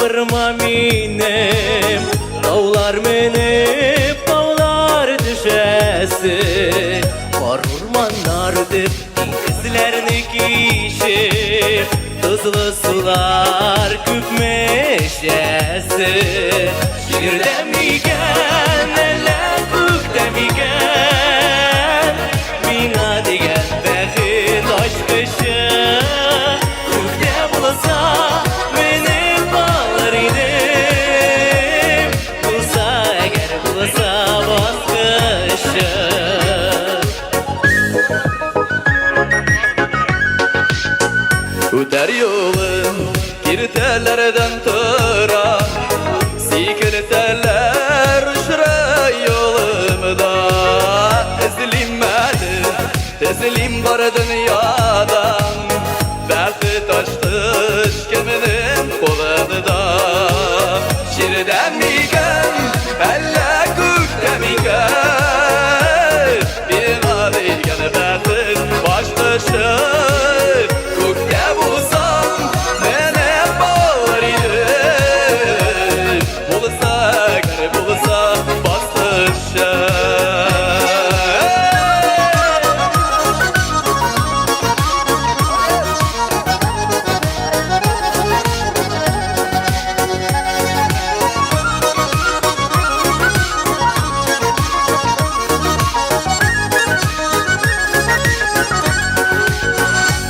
Sabırma minem Dağlar menip dağlar düşesi Var ormanlardır izlerini kişi Tuzlu sular küpmeşesi Şirde miken elle kükte miken Mina digen behin aşkışı Kükte bulsa beni bağlar idim Bulsa eğer bulsa baskışı Öter yolum kirtelerden tıra Sikirteler uçra yolumda Ezilim var dünyadan Belki taştış kiminin kolunda Şirden miken, elle kükte miken Bina deyken belki başlışı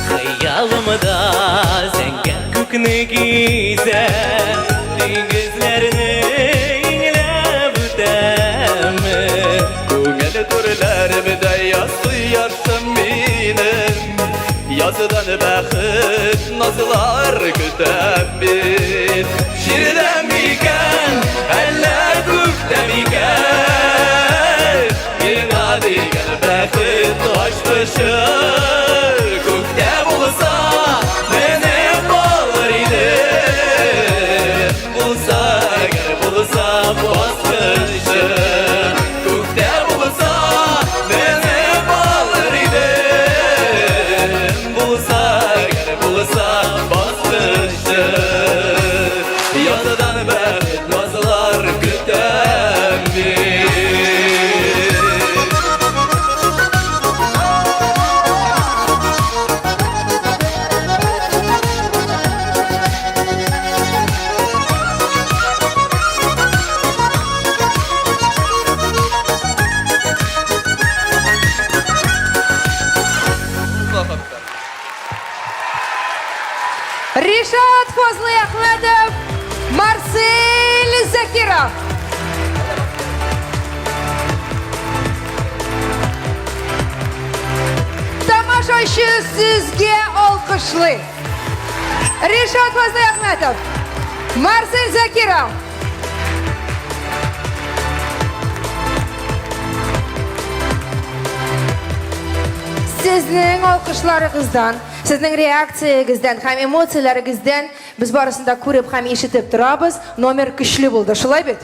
Hayalımda zengin kükünü gizer Dengizlerini inlep ötemi Köngel türlerimde yazı yarsın benim Yazıdan bəxit nazılar kütem bir Şirden miken, eller kükte miken Bir nadigen bəxit taşlışı Yazıdan bəxit nazılar kütem bir Rishad Fazlı Ahmedov, Marcel Zakirov. Tamaşaçı sizge alkışlı. Rishad Fazlı Ahmedov, Marcel Zakirov. Sizning alkışlarınızdan, sizning reaksiyangizdan ham emotsiyalaringizdan biz barısında ko'rib ham eshitib turamiz. Nomer kuchli bo'ldi, shulay bit.